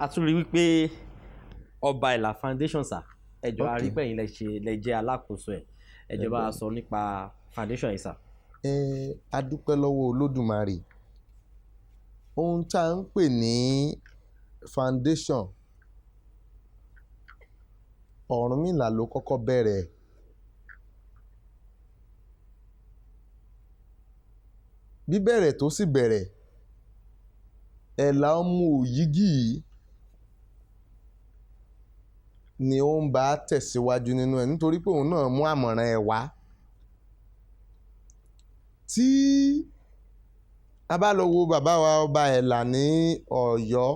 a tún rí wípé Ọba Ìlà Foundation sà ẹjọ́ arípẹ̀yìn lẹ jẹ́ alákòóso ẹ̀ ẹjọ́ bá a sọ nípa foundation yìí sà. A dúpẹ́ lọ́wọ́ Olódùmarè. Ohun tá à ń pè ní foundation Ọ̀rúnmìlà ló kọ́kọ́ bẹ̀rẹ̀. Bíbẹ̀rẹ̀ tó sì bẹ̀rẹ̀ Ẹ̀là ọmọ Òyígì yìí ni ó ń bá tẹ̀síwájú nínú ẹ̀ nítorí pé òun náà mú àmọ̀ràn ẹ̀ wá. Tí a bá lọ wo bàbá wa Ọba Ẹ̀là ní Ọ̀yọ́,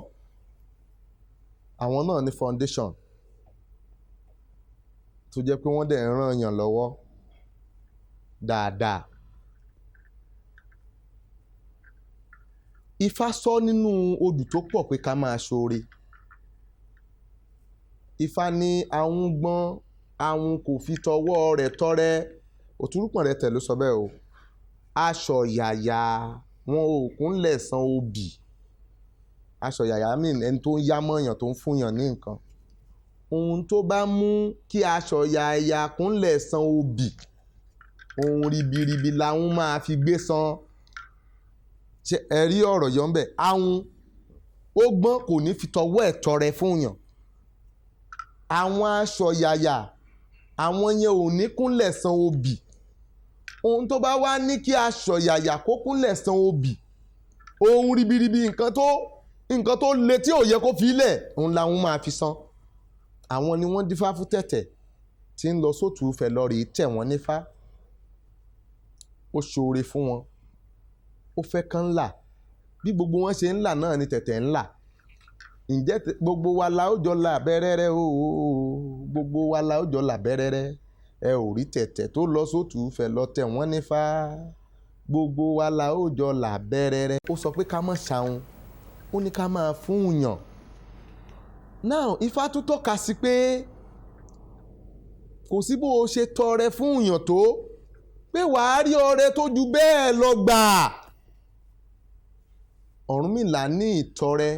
àwọn náà ní foundation tó jẹ́ pé wọ́n dẹ̀ ń ràn yàn lọ́wọ́ dáadáa. Ifá sọ nínú odù tó pọ̀ pé ká máa ṣoore. Ifá ní ahun gbọ́n ahun kò fi tọwọ́ rẹ̀ tọrẹ. Òtúrúpọ̀n rẹ̀ tẹ̀ ló sọ bẹ́ẹ̀ o. Aṣọ yàyà wọn ò kúnlẹ̀ san obì. Aṣọ yàyà mean ẹni tó ń yá mọ́yàn tó ń fúnyàn ní nǹkan. Ohun tó bá mú kí aṣọ yàyà kúnlẹ̀ san obì, ohun ribiribi làwọn máa fi gbé san. Ṣé ẹ rí ọ̀rọ̀ yọ̀ ń bẹ̀? Ahun ó gbọ́n kò ní fi tọwọ́ ẹ̀ tọrẹ fúnyàn. Àwọn aṣọ yàyà àwọn yẹn ò ní kúnlẹ̀ san obì. Ohun tó bá wá ní kí aṣọ yàyà kó kúnlẹ̀ san obì, ohun ribiribi nǹkan tó le tí ò yẹ kó fi lẹ̀, òun làwọn máa fi san. Àwọn ni wọ́n dífá fún tẹ̀tẹ̀ tí ń lọ sótùú fẹ̀ lọ rèé tẹ̀ wọ́n nífá. Ó ṣoore fún wọn, ó fẹ́ kán là. Bí gbogbo wọn ṣe ń là náà ni tẹ̀tẹ̀ ń là. Ǹjẹ́ gbogbo wa la ó jọ là bẹ́rẹ́rẹ́ o, gbogbo wa la ó jọ là bẹ́rẹ́rẹ́. Ẹ ò rí tẹ̀tẹ̀ tó lọ sótùú fẹ̀ lọ tẹ̀ wọ́n nífá. Gbogbo wa la ó jọ là bẹ́rẹ́rẹ́. Ó sọ pé ká má ṣàhun, ó ní ká máa fún yàn. Now Ifá tún tọ́ka sí pé kò sí bó o ṣe tọrẹ fún yàn tó pé wàá rí ọrẹ tó ju bẹ́ẹ̀ lọ gbà. Ọ̀rúnmìlà ní ìtọrẹ,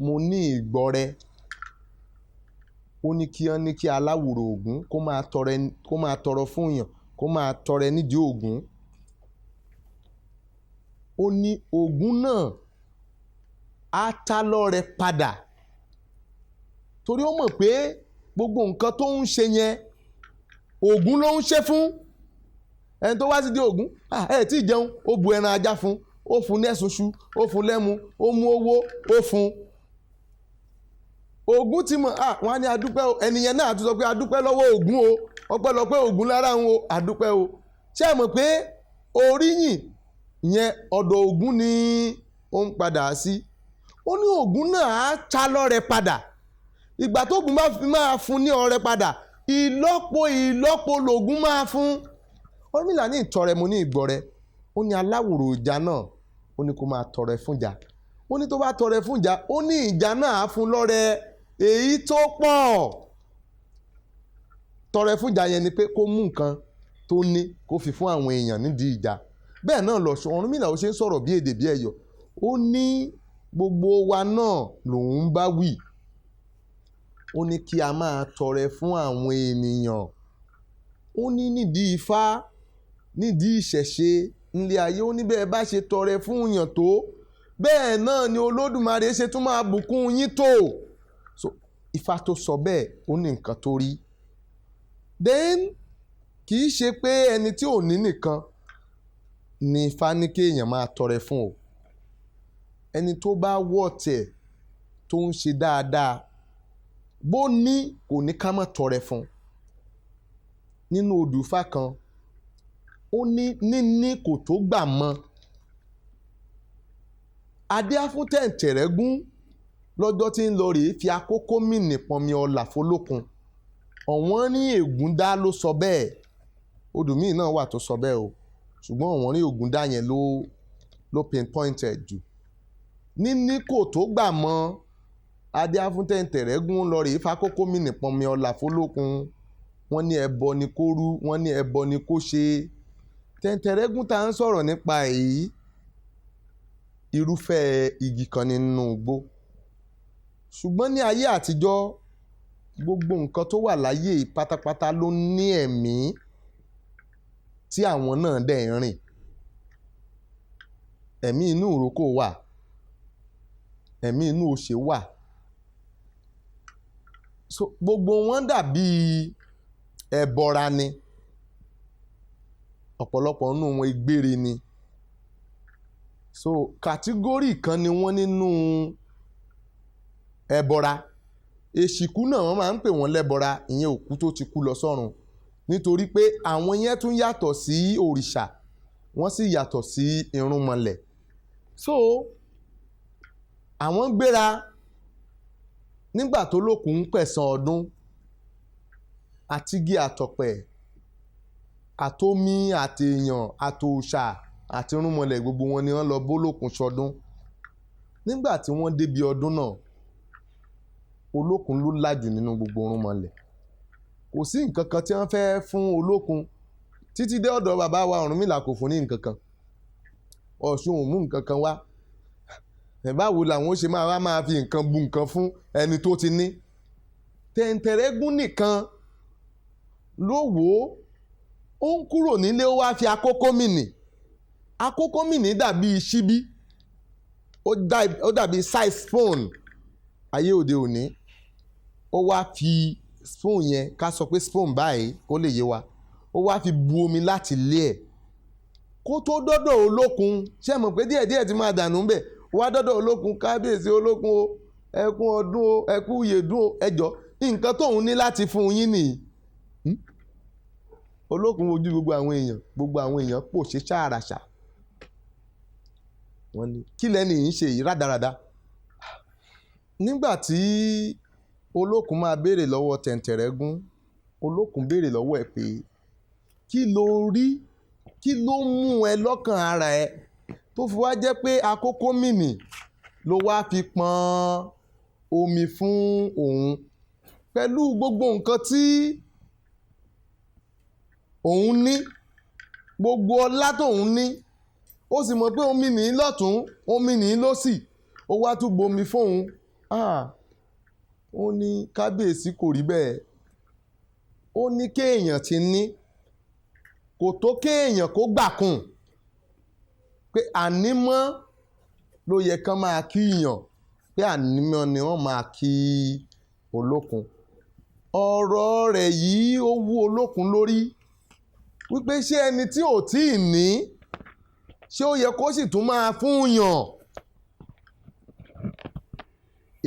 mo ní ìgbọrẹ. Ó ní kí aláwòrò Ògún kó máa tọrọ fún yàn, kó máa tọrẹ nídìí Ògún. Ó ní Ògún náà á ta lọ́rẹ padà torí ó mọ̀ pé gbogbo nǹkan tó ń ṣe yẹn Ògún ló ń ṣe fún. Ẹni tó wá sí di Ògún ẹ tí ì jẹun, ó bu ẹran ajá fún, ó fún ní ẹ̀sùnṣu, ó fún lẹ́mu, ó mú owó, ó fún. Ògún ti mọ̀ wọ́n á ní adúpẹ́ o, ẹnìyẹn náà tún sọ pé adúpẹ́ lọ́wọ́ Ògún o, ọpẹ́lọpẹ́ Ògún lára ń o, adúpẹ́ o. Ṣé ẹ mọ̀ pé oríyìn yẹn ọ̀dọ̀ Ògún ni ó ń padà sí. Ó ní Ògún náà á ta lọ́rẹ padà. Ìgbà tó Ògún bá fi máa fún ní ọrẹ padà, ìlọ́po lògún máa fún. Ọ̀rúnmìlà ní ìtọrẹ, mo ní ìgbọrẹ. Ó ní aláwòrò ìjà náà, ó ní kó máa tọrẹ fúnjà. Ó ní tó bá tọrẹ fúnjà, ó ní ìjà náà á fún lọ́rẹ èyí tó pọ̀. Tọrẹ fúnjà yẹn ni pé kó mú nǹkan tó ní kó fi fún àwọn èèyàn nídìí ìjà. Bẹ́ẹ̀ náà lọ̀ṣun Ọ̀rúnmìlà ó ṣe ń sọ̀rọ̀ bí èdè bí ẹ̀yọ̀. Ó ní gbogbo wa náà lòun bá wí. Ó ní kí a máa tọrẹ fún àwọn ènìyàn. Ó ní nídìí Ifá, nídìí ìṣẹ̀ṣe nílé ayé, ó ní bẹ́ẹ̀ bá ṣe tọrẹ fún yàn tó bẹ́ẹ̀ náà ni Olódùmarè ṣe tún máa bùkún yín tó. So Ifá tó sọ bẹ́ẹ̀ ó ní nǹkan tó rí. Then kì í ṣe pé ẹni tí ò ní nìkan ni Ifá ní kéèyàn máa tọrẹ fún o. Ẹni tó bá wọ̀ tẹ̀ tó ń ṣe dáadáa bó ní kò ní ká má tọrẹ fún. Nínú odù Ifá kan ó ní níní kò tó gbà mọ́. Adé á fún Tẹ̀ǹtẹ̀rẹ́gún lọ́jọ́ tí ń lọ rèé fi àkókò mìíní pọnmi ọlà fólókun. Ọ̀wọ́n ní Ègúndá ló sọ bẹ́ẹ̀. Odù míì náà wà tó sọ bẹ́ẹ̀ o, ṣùgbọ́n ọ̀wọ́n ní Ògúndá yẹn ló pinpointed jù. Níní kò tó gbà mọ́. Adé á fún Tẹ̀ǹtẹ̀rẹ́gún lọ rèé fi àkókò mìíní pọnmi ọlà fólókun. Wọ́n ní ẹbọ ni kó rú, wọ́n ní ẹbọ ni kó ṣe. Tẹ̀ǹtẹ̀rẹ́gún tá à ń sọ̀rọ̀ nípa èyí irúfẹ́ igi kan nínú igbó ṣùgbọ́n ní ayé àtijọ́ gbogbo nǹkan tó wà láyé pátápátá ló ní ẹ̀mí tí àwọn náà dẹ̀ ń rìn. Ẹ̀mí inú ìrókò wà, ẹ̀mí inú òṣè wà, so gbogbo wọn dàbí ẹbọra ni, ọ̀pọ̀lọpọ̀ nínú wọn egbére ni, so kàtígórì kan ni wọ́n nínú ẹbọra. Èṣìkú náà wọ́n máa ń pè wọ́n lẹ́bọra, ìyẹn òkú tó ti kú lọ sọ́run, nítorí pé àwọn yẹn tún yàtọ̀ sí òrìṣà, wọ́n sì yàtọ̀ sí irúnmọlẹ̀. So àwọn gbéra nígbà tó lókun ń pẹ̀san ọdún, àtigi àtọ̀pẹ̀ àtomi àtèèyàn àtòòṣà àti irúnmọlẹ̀ gbogbo wọn ni wọ́n lọ bólókun ṣọdún. Nígbà tí wọ́n débi ọdún náà, olókun ló lájù nínú gbogbo irúnmọlẹ̀. Kò sí nǹkan kan tí wọ́n fẹ́ fún olókun títí dé ọ̀dọ̀ bàbá wa Ọ̀rúnmìlà kò fún ní nǹkan kan. Ọ̀ṣun ò mú nǹkan kan wá. Báwo làwọn ó ṣe máa fi nǹkan bu nǹkan fún ẹni tó ti ní? Tẹ̀ǹtẹ̀rẹ́gún nìkan ló wò ó ń kúrò nílé, ó wá fi àkókò mìnì. Àkókò mìnì dàbí ṣíbí, ó dàbí size spoon ayé òde òní. Ó wá fi spoon yẹn, ká sọ pé spoon báyìí kó lè yé wa, ó wá fi bu omi láti lé ẹ̀ kó tó dọ́dọ̀ olókun. Ṣé mọ̀ pé díẹ̀díẹ̀ ti máa dànù ń bẹ̀? Wá dọ́dọ̀ olókun, kábíyèsí olókun o, ẹkú ọdún o, ẹkú ìyèdún o, ẹjọ́ nǹkan tóun ní láti fún yín nìyí. Olókun wojú gbogbo àwọn èèyàn pò ṣe ṣàràṣà. Wọ́n ní kí lẹ́ni yìí ń ṣe yìí rádaràda. Nígbà tí olókun máa béèrè lọ́wọ́ Tẹ̀ǹtẹ̀rẹ́gún, olókun béèrè lọ́wọ́ ẹ̀ pé kí lo rí, kí ló mú ẹ lọ́kàn ara ẹ tó fi wá jẹ́ pé àkókò mìnì ló wá fi pọn omi fún òun pẹ̀lú gbogbo nǹkan tí òun ní, gbogbo ọlá tóun ní. Ó sì mọ̀ pé omi nìí lọ́tún, omi nìí lósì, ó wá tún gbomi fóun. Ó ní kábíyèsí kò rí bẹ́ẹ̀. Ó ní kéèyàn ti ní, kò tó kéèyàn kó gbàkùn, pé ànímọ́ ló yẹ kán máa kíyàn, pé ànímọ́ ni wọ́n máa kí olókun. Ọ̀rọ̀ rẹ̀ yìí ó wú olókun lórí, wípé ṣé ẹni tí ò tí ì ní, ṣé ó yẹ kó sì tún máa fún yàn?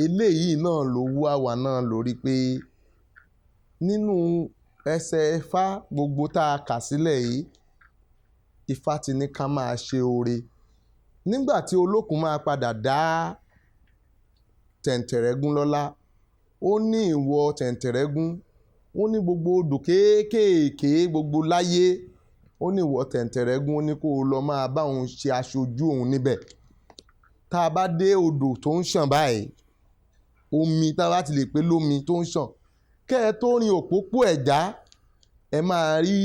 Eléyìí náà ló wú àwa náà lórí pé nínú ẹsẹ̀ Ifá gbogbo tá a kà sílẹ̀ yìí, Ifá ti ní ká máa ṣe oore. Nígbà tí olókun máa padà dá Tẹ̀ǹtẹ̀rẹ́gún lọ́lá, ó ní ìwọ Tẹ̀ǹtẹ̀rẹ́gún, ó ní gbogbo odò kéékèèké gbogbo láyé, ó ní ìwọ Tẹ̀ǹtẹ̀rẹ́gún, ó ní kó o lọ máa bá òun ṣe aṣojú òun níbẹ̀. Tá a bá dé odò tó ń ṣàn báyìí, omi tá a bá ti lè pé lómi tó ń ṣàn, kẹ́ ẹ tó rin òpópó Ẹ̀já, ẹ máa rí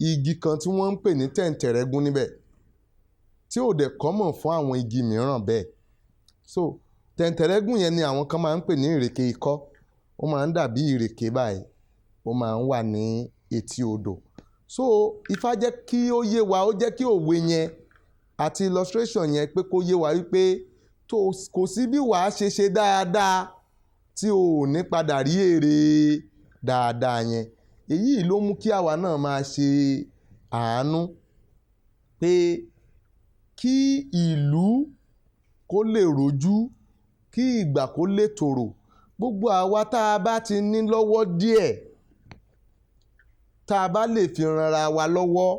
igi kan tí wọ́n ń pè ní Tẹ̀ǹtẹ̀rẹ́gún níbẹ̀, tí ò dẹ̀ kọ́mọ̀ fún àwọn igi mìíràn bẹ́ẹ̀. So Tẹ̀ǹtẹ̀rẹ́gún yẹn ni àwọn kan máa ń pè ní ìrèké ikọ́. Ó máa ń dàbí ìrèké báyìí, ó máa ń wà ní etí odò. So Ifá jẹ́ kí ó yé wa, ó jẹ́ kí òwe yẹn àti illustration yẹn pé kó yé wa wípé kò sí bí wàá ṣe dáadáa tí o ò ní padà rí èrè dáadáa yẹn. Èyí ló mú kí àwa náà máa ṣe àánú pé kí ìlú kó lè rojú, kí ìgbà kó lè tòrò. Gbogbo àwa tá a bá ti ní lọ́wọ́ díẹ̀, tá a bá lè fi ranra wa lọ́wọ́,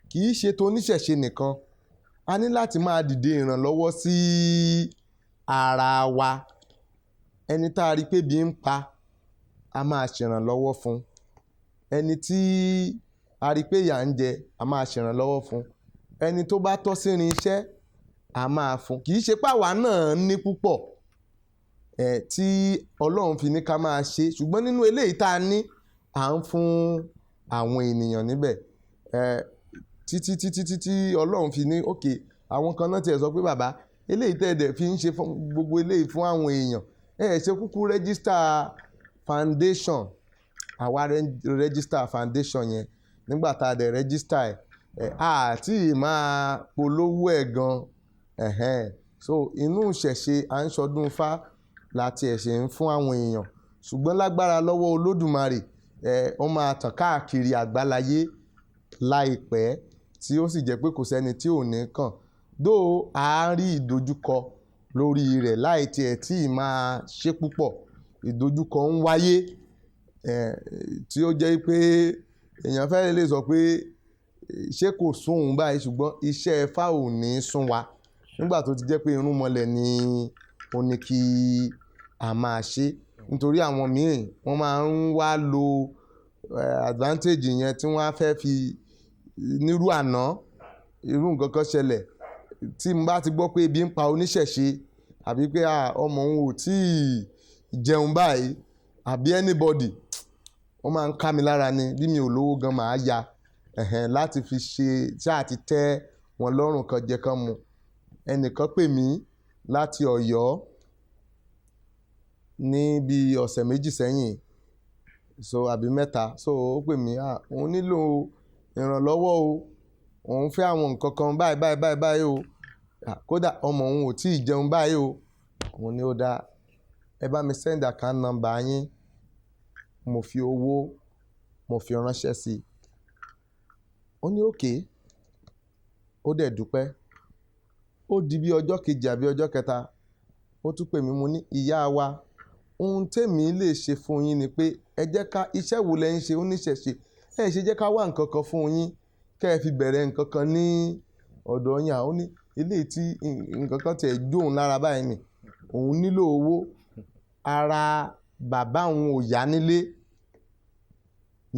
kì í ṣe toníṣẹ̀ṣe nìkan, a ní láti máa dìde ìrànlọ́wọ́ sí ara wa. Ẹni tá a rí pé bí ń pa, a máa ṣèrànlọ́wọ́ fún. Ẹni tí a rí pé ìyà ń jẹ, a máa ṣèrànlọ́wọ́ fún. Ẹni tó bá tọ́ sí irinṣẹ́, a máa fún. Kì í ṣe páwa náà ní púpọ̀ tí Ọlọ́run fi ní ká máa ṣe, ṣùgbọ́n nínú eléyìí tá a ní, à ń fún àwọn ènìyàn níbẹ̀ títí Ọlọ́run fi ní òkè. Àwọn kan náà tiẹ̀ sọ pé bàbá eléyìí tẹ̀dẹ̀ fi ń ṣe gbogbo eléyìí fún àwọn èèyàn, ṣe kúkú rẹ́gísítà foundation, àwa rẹ́gísítà foundation yẹn nígbà tá a dẹ̀ rẹ́gísítà àti máa polówó ẹ̀ gan so inú ìṣẹ̀ṣe à ń ṣọdún Ifá láti ẹ̀ṣẹ̀ ń fún àwọn èèyàn, ṣùgbọ́n lágbára lọ́wọ́ Olódùmarè wọ́n máa tàn káàkiri àgbáláyé láìpẹ́ tí ó sì jẹ́ pé kò sẹ́ni tí ò ní kàn dó a rí ìdojúkọ lórí rẹ̀ láì tiẹ̀ tí ì máa ṣe púpọ̀. Ìdojúkọ ń wáyé tí ó jẹ́ pé èèyàn fẹ́ lè sọ pé ṣé kò sún òun báyìí, ṣùgbọ́n iṣẹ́ Ifá ò ní sún wa nígbà tó ti jẹ́ pé irúnmọlẹ̀ ni ó ní kí a máa ṣe, nítorí àwọn míì wọ́n máa ń wá lo advantage yẹn tí wọ́n á fẹ́ fi nírú àná irú nǹkan kan ṣẹlẹ̀ tí n bá ti gbọ́ pé ebi ń pa oníṣẹ̀ṣe àbí pé ọmọ òun ò tí ì jẹun báyìí àbí anybody wọ́n máa ń ká mi lára ni bí mi ò lówó gan máa ya láti fi ṣe tí àti tẹ́ wọn lọ́rùn kan jẹ kan mu. Ẹnìkan pè mí láti Ọ̀yọ́ ní bí ọ̀sẹ̀ méjì sẹ́yìn àbí mẹ́ta ó pè mí òun nílò ìrànlọ́wọ́ o, òun fẹ́ àwọn nǹkan kan báyìí o, kódà ọmọ òun ò tí ì jẹun báyìí o. Òun ni ó dá ẹ bá mi send account number yín, mo fi owó mo fi ránṣẹ́ sí i. Ó ní òkè, ó dẹ̀ dúpẹ́. Ó di bí ọjọ́ kejì àbí ọjọ́ kẹta ó tún pè mí, mo ní ìyá wa ohun tèmi lè ṣe fún yín ni pé ẹ jẹ́ ká iṣẹ́ wo lẹ ń ṣe oníṣẹ̀ṣe ṣe jẹ́ ká wá nǹkan kan fún yín kẹ́ ẹ fi bẹ̀rẹ̀ nǹkan kan ní ọ̀dọ̀ yín. Ó ní eléyìí tí nǹkan kan tiẹ̀ jóun lára báyìí ni òun nílò owó, ara bàbá òun ò yá nílé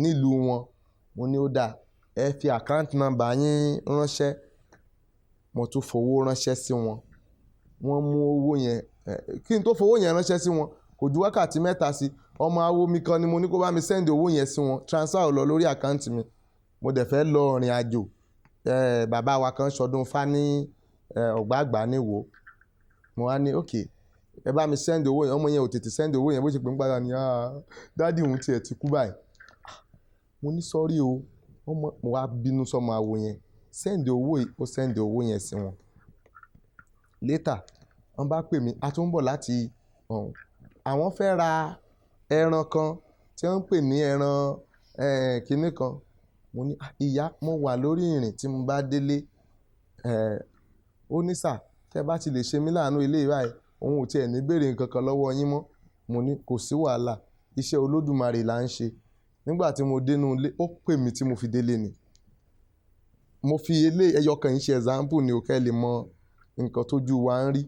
nílùú wọn. Mo ní ó dáa, ẹ fi account number yín ránṣẹ́. Mo tún fowó ránṣẹ́ sí wọn, wọ́n mú owó yẹn kí n tó fowó yẹn ránṣẹ́ sí wọn kò ju wákàtí mẹ́ta sí ọmọ awo mi kan ni mo ní kó bá mi send owó yẹn sí wọn, transfer ò lọ lórí àkáǹtì mi. Mo dẹ̀ fẹ́ lọ ìrìn àjò bàbá wa kan ṣọdún Ifá ní Ọ̀gbàgbà níwò. Mo wá ní òkè ẹ bá mi send owó yẹn, ọmọ yẹn ò tètè send owó yẹn, bó ṣe pé ń padà ní dádì òun tiẹ̀ ti kú báyìí. Mo ní sọ́rí o, mo wá bínú sọmọ awo yẹn, send owó yìí, ó send owó yẹn sí wọn. Later wọ́n bá pè mí, a tún ń bọ̀ láti àwọn fẹ́ ra ẹran kan tí wọ́n ń pè ní ẹran kinní kan. Mo ní ìyá, mo wà lórí ìrìn tí mo bá délé ó ní sà tẹ́ bá ti lè ṣe mí láàánú ilé báyìí òun ò tiẹ̀ ní béèrè nǹkan kan lọ́wọ́ yín mọ́. Mo ní kò sí wàhálà, iṣẹ́ Olódùmarè là ń ṣe. Nígbà tí mo dénú ilé ó pè mí tí mo fi délé ni. Mo fi ẹyọ kan yìí ṣe example ni ó kẹ́ lè mọ nǹkan tójú wa ń rí.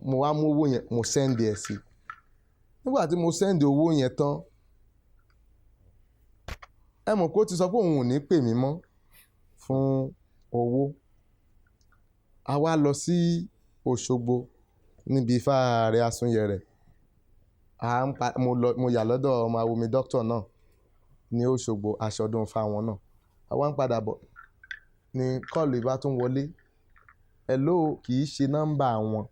Mo wá mú owó yẹn mo send ẹ̀ sí. Nígbà tí mo send owó yẹn tán ẹ mọ̀ pé ó ti sọ pé òun ò ní pè mí mọ́ fún owó. A wá lọ sí Òṣogbo níbi Ifá Ààrẹ Asúnyẹrẹ. Mo yà lọ́dọ̀ ọmọ awo mi doctor náà ní Òṣogbo, aṣọdún Ifá wọn náà. A wá ń padà bọ̀ ní kọ́ọ̀lù ìbá tún wọlé. Hello, kì í ṣe nọ́mbà wọn.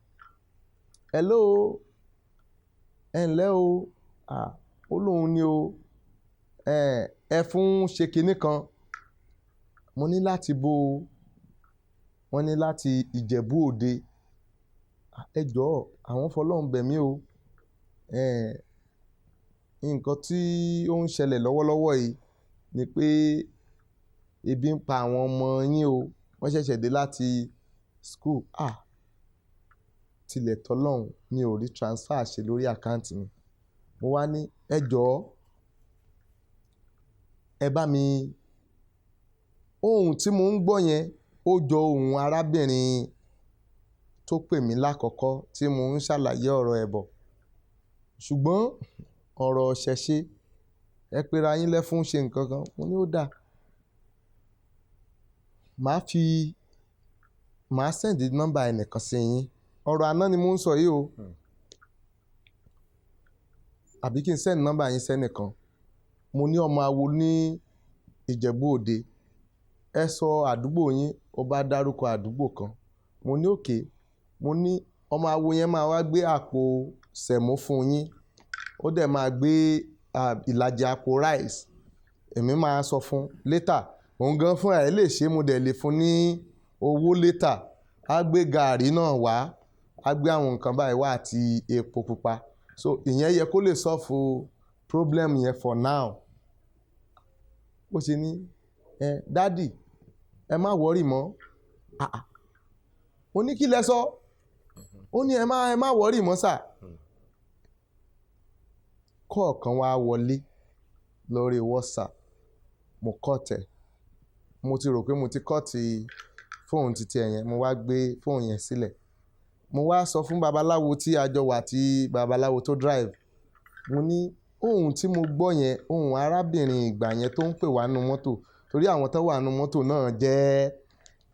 Hello, ẹ ǹlẹ́ o, ó lóun ni o, ẹ fún ṣe kinní kan. Mo ní láti bó o, wọ́n ní láti Ìjẹ̀bú Òde. Ẹ jọ̀ọ́ àwọn fọlọ́run bẹ̀ mí o, nǹkan tí ó ń ṣẹlẹ̀ lọ́wọ́lọ́wọ́ yìí ni pé ebi ń pa àwọn ọmọ yín o, wọ́n ṣẹ̀ṣẹ̀ dé láti school. Tilẹ̀ tọ́lọ́run mi ò rí transfer ṣe lórí àkáǹtì mi. Mo wá ní ẹ jọ̀ọ́ ẹ bá mi, ohun tí mo ń gbọ́ yẹn ó jọ ohun arábìnrin tó pè mí lákọ̀ọ́kọ́ tí mo ń ṣàlàyé ọ̀rọ̀ ẹ̀ bọ̀, ṣùgbọ́n ọ̀rọ̀ ṣẹ̀ṣe ẹ pera yín lẹ́fún ṣe nǹkan kan. Mo ní ó dáa, màá send nọ́mbà ẹnìkan sí yín. Ọ̀rọ̀ àná ni mo ń sọ yìí o, àbí kí n send nọ́mbà yín sẹ́nìkan. Mo ní ọmọ awo ní Ìjẹ̀bú Òde, ẹ sọ àdúgbò yín, ó bá dárúkọ àdúgbò kan. Mo ní òkè, mo ní ọmọ awo yẹn máa wá gbé àpò sẹ̀mó fún yín, ó dẹ̀ máa gbé ìlàjì àpò rice, èmi máa sọ fún later, òun gan fúnra ẹ̀ lè ṣe, mo dẹ̀ lè fún ní owó later, á gbé gààrí náà wá, á gbé àwọn nǹkan báyìí wá àti epo pupa. So ìyẹn yẹ kó lè solve problem yẹn for now. Ó ṣe ní dádì ẹ má wọ́rì mọ́, ó ní kí lẹ sọ, ó ní ẹ má wọ́rì mọ́ sà. Kọ̀ọ̀kan wá wọlé lórí WhatsApp, mo kọ́ọ̀tẹ̀, mo ti rò pé mo ti kọ́ọ̀tì fóònù títí ẹ̀yẹn, mo wá gbé fóònù yẹn sílẹ̀, mo wá sọ fún babaláwo tí a jọ wà, tí babaláwo tó drive, mo ní ohun tí mo gbọ́ yẹn, ohun arábìnrin ìgbà yẹn tó ń pè wá nu mọ́tò, torí àwọn tó wà nu mọ́tò náà jẹ́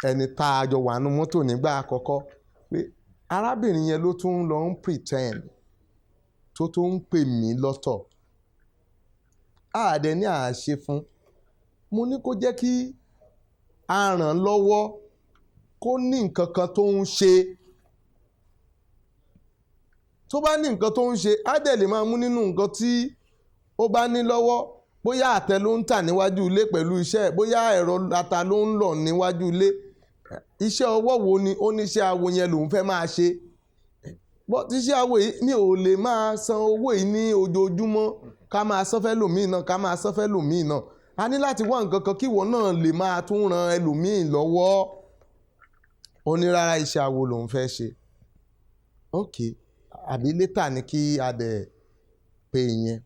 ẹni tá a jọ wà nu mọ́tò nígbà àkọ́kọ́, pé arábìnrin yẹn ló tún lọ ń pretend tó tún ń pè mí lọ́tọ̀, àdẹ ní àṣẹ fún, mo ní kó jẹ́ kí a ràn lọ́wọ́, kó ní nǹkan kan tó ń ṣe, tó bá ní nǹkan tó ń ṣe á dẹ̀ lè máa mú nínú nǹkan tí ó bá ní lọ́wọ́, bóyá àtẹ ló ń tà níwájú ilé pẹ̀lú iṣẹ́, bóyá ẹ̀rọ ata ló ń lọ̀ níwájú ilé, iṣẹ́ ọwọ́ wo ni ó ní, iṣẹ́ awo yẹn lòun fẹ́ máa ṣe. But iṣẹ́ awo yìí mi ò lè máa san owó yìí ní ojoojúmọ́, ká máa san fẹ́ lòmíì náà, ká máa san fẹ́ lòmíì náà, a ní láti wá nǹkan kan kí ìwọ náà lè máa tún ran ẹlòmíì lọ́wọ́. Ó ní rárá, iṣẹ́ awo lòun fẹ́ ṣe. Ok, àbí létà ni kí a dẹ̀ pè yẹn.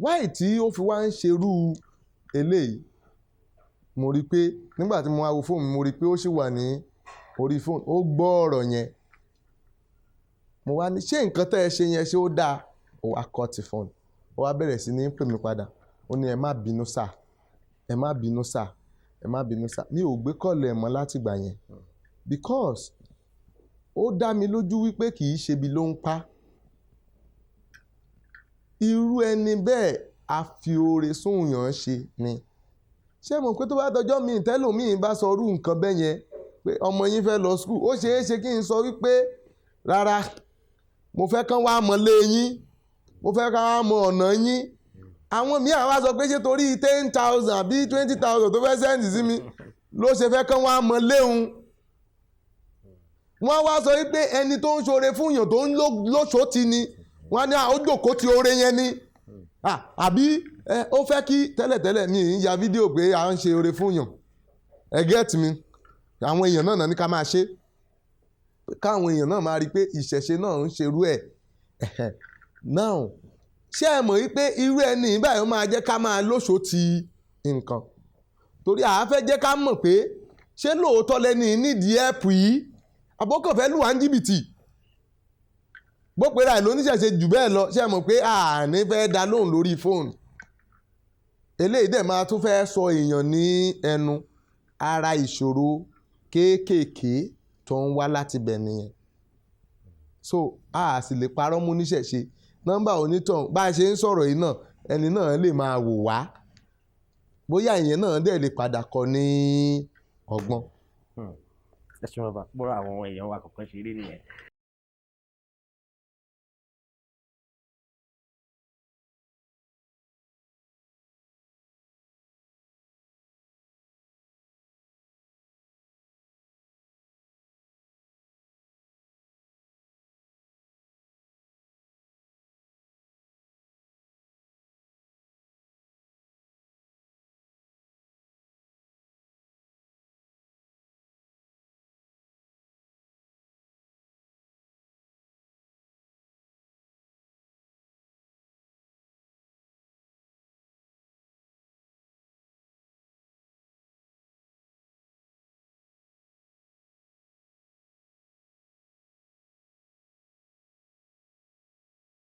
Wáì tí ó fi wá ń ṣerú eléyìí, mo rí pé nígbà tí mo wá wo fóònù, mo rí pé ó sì wà ní orí fóònù, ó gbọ́ ọ̀rọ̀ yẹn, mo wá ní ṣé nǹkan tẹ́ ẹ ṣe yẹn ṣé ó dáa, ó wá cut fóònù, ó wá bẹ̀rẹ̀ sí ní pè mí padà, ó ní ẹ má bínú sà, ẹ má bínú sà, ẹ má bínú sà. Mi ò gbé kọ́ọ̀lù ẹ̀ mọ́ látìgbà yẹn, because ó dá mi lójú wípé kì í ṣebi ló ń pa. Irú ẹni bẹ́ẹ̀ a fi oore sóhùnyàn ṣe ni. Ṣé mo pé tó bá dọjọ́ mi tẹ́lòmíì bá sọ irú nǹkan bẹ́ẹ̀ yẹn, pé ọmọ yín fẹ́ lọ school, ó ṣeé ṣe kí n sọ wípé rárá, mo fẹ́ kán wá mọ lé yín, mo fẹ́ kán wá mọ ọ̀nà yín. Àwọn míì àwa sọ pé ṣé torí 10,000 àbí 20,000 tó fẹ́ sẹ́ǹdì sí mi ló ṣe fẹ́ kán wá mọ léhun. Wọ́n wá sọ wípé ẹni tó ń ṣoore fún yàn tó ń lóṣòótì ni, wọ́n ní ó jókòó ti oore yẹn ni, àbí ó fẹ́ kí tẹ́lẹ̀tẹ́lẹ̀ mi ń ya fídíò pé à ń ṣe oore fún yàn, ẹ get mi, àwọn èèyàn náà ní ká máa ṣe, káwọn èèyàn náà máa rí pé ìṣẹ̀ṣe náà ń ṣerú ẹ̀. Now ṣé ẹ mọ̀ wípé irú ẹni báyìí ó máa jẹ́ ká máa lóṣòótì nǹkan, torí àá fẹ́ jẹ́ ká mọ̀ pé ṣé lóòótọ́ lẹ́ni nídìí ẹ̀pù yìí, àbókànfẹ́ lù wá ń jìbìtì, bó pera ẹ̀ lóníṣẹ̀ṣe jù bẹ́ẹ̀ lọ, ṣé ẹ mọ̀ pé àní fẹ́ dá lóhùn lórí fóònù. Eléyìí dẹ̀ máa tún fẹ́ sọ èèyàn ní ẹnu, ara ìṣòro kéékèèké tó ń wá láti bẹ̀ nìyẹn. So a sì lè parọ́ mú níṣẹ̀ṣe, nọ́mbà onítàn bá a ṣe ń sọ̀rọ̀ yìí náà, ẹni náà lè máa wò wá, bóyá ìyẹn náà dẹ̀ lè padà kọ́ ní ọgbọ́n. Ẹ ṣe wọn bá gbọ́dọ̀ àwọn èèyàn wa kọ̀ọ̀kan ṣe rí nìyẹn.